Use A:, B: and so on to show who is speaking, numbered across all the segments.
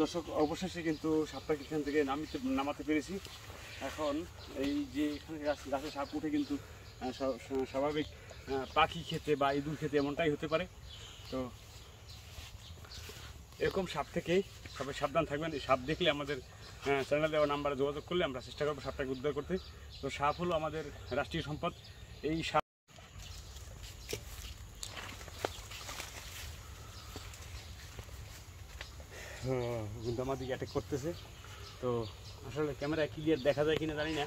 A: দর্শক অবশেষে কিন্তু সাপটাকে এখান থেকে নামাতে পেরেছি। এখন এই যে এখানে গাছে সাপ উঠে কিন্তু স্বাভাবিক পাখি খেতে বা ইঁদুর খেতে এমনটাই হতে পারে। তো এরকম সাপ থেকেই সবাই সাবধান থাকবেন। এই সাপ দেখলে আমাদের চ্যানেলে দেওয়া নাম্বারে যোগাযোগ করলে আমরা চেষ্টা করবো সাপটাকে উদ্ধার করতে। তো সাপ হলো আমাদের রাষ্ট্রীয় সম্পদ। এই সাপ কিন্তু আমাদের অ্যাটাক করতেছে। তো আসলে ক্যামেরায় ক্লিয়ার দেখা যায় কিনা জানি না।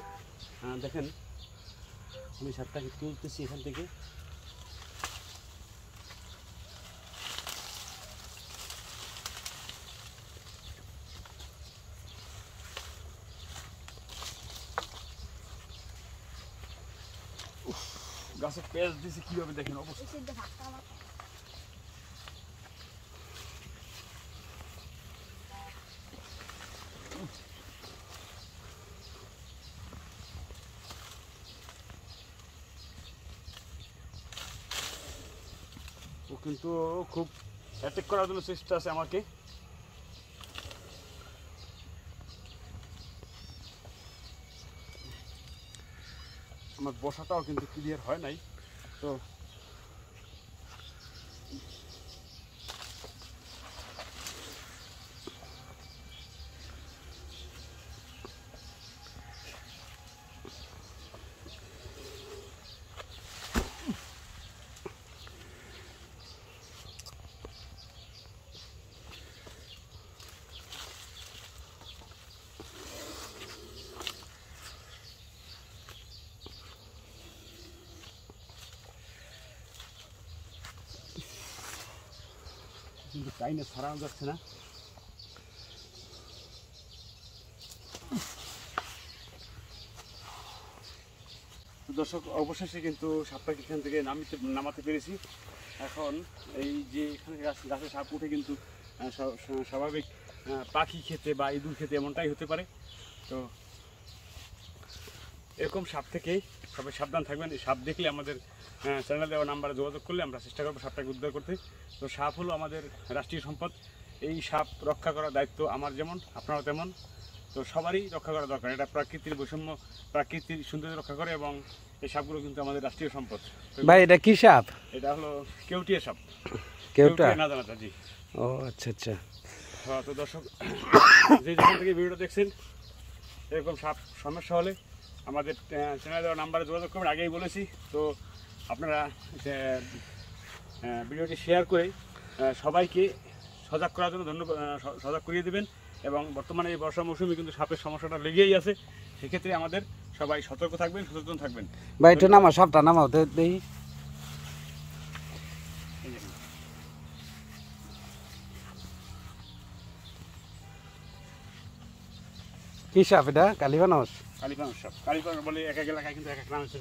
A: দেখেন আমি সাপটাকে তুলতেছি এখান থেকে। গাছে পেঁচ দিয়েছে কীভাবে দেখেন অবস্থা। ও কিন্তু খুব অ্যাটাক করার জন্য চেষ্টা আছে আমাকে। আমার বসাটাও কিন্তু ক্লিয়ার হয় নাই। তো কিন্তু টাইনে ছাড়ানো যাচ্ছে না। দর্শক অবশেষে কিন্তু সাপটাকে এখান থেকে নামাতে পেরেছি। এখন এই যে এখানে গাছে সাপ উঠে কিন্তু স্বাভাবিক পাখি খেতে বা ইঁদুর খেতে এমনটাই হতে পারে। তো এরকম সাপ থেকেই সবাই সাবধান থাকবেন। এই সাপ দেখলে আমাদের চ্যানেলে দেওয়া নাম্বারে যোগাযোগ করলে আমরা চেষ্টা করবো সাপটাকে উদ্ধার করতে। তো সাপ হলো আমাদের রাষ্ট্রীয় সম্পদ। এই সাপ রক্ষা করার দায়িত্ব আমার যেমন আপনারও তেমন। তো সবারই রক্ষা করা দরকার। এটা প্রকৃতির বৈষম্য, প্রাকৃতিক সৌন্দর্য রক্ষা করে এবং এই সাপগুলো কিন্তু আমাদের রাষ্ট্রীয় সম্পদ।
B: ভাই এটা কি সাপ?
A: এটা হলো কেউটিয়া সাপ।
B: কেউটা
A: না জানা জি।
B: ও আচ্ছা আচ্ছা।
A: হ্যাঁ, তো দর্শক যে যেখান থেকে ভিডিওটা দেখছেন এরকম সাপ সমস্যা হলে আমাদের চ্যানেলে দেওয়া নাম্বারে যোগাযোগ করবেন, আগেই বলেছি। তো আপনারা ভিডিওটি শেয়ার করে সবাইকে সজাগ করার জন্য সজাগ করিয়ে দেবেন। এবং বর্তমানে এই বর্ষা মৌসুমে কিন্তু সাপের সমস্যাটা লেগেই আছে। সেক্ষেত্রে আমাদের সবাই সতর্ক থাকবেন, সচেতন থাকবেন।
B: ভাই একটু নামাও, সাপটা নামাও দেখি। কি সাপ এটা? কালীবানস?
A: কালীবানস সাপ। কালীবানস বলে এক এক এলাকায় কিন্তু এক এক নাম আছে।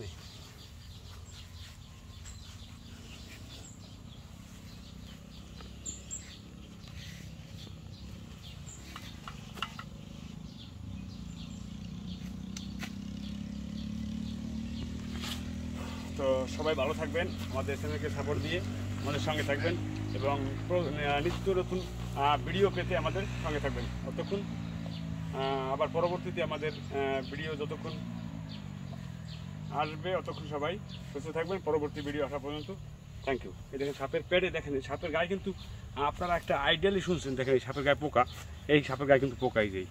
A: তো সবাই ভালো থাকবেন, আমাদের চ্যানেলকে সাপোর্ট দিয়ে আমাদের সঙ্গে থাকবেন এবং নিত্য নতুন ভিডিও পেতে আমাদের সঙ্গে থাকবেন। ততক্ষণ আবার পরবর্তীতে আমাদের ভিডিও যতক্ষণ আসবে ততক্ষণ সবাই সুস্থ থাকবেন। পরবর্তী ভিডিও আসা পর্যন্ত থ্যাংক ইউ। এই দেখেন সাপের পেটে, দেখেন সাপের গায়ে কিন্তু আপনারা একটা আইডিয়ালি শুনছেন। দেখেন এই সাপের গায়ে পোকা, এই সাপের গায়ে কিন্তু পোকাই যায়।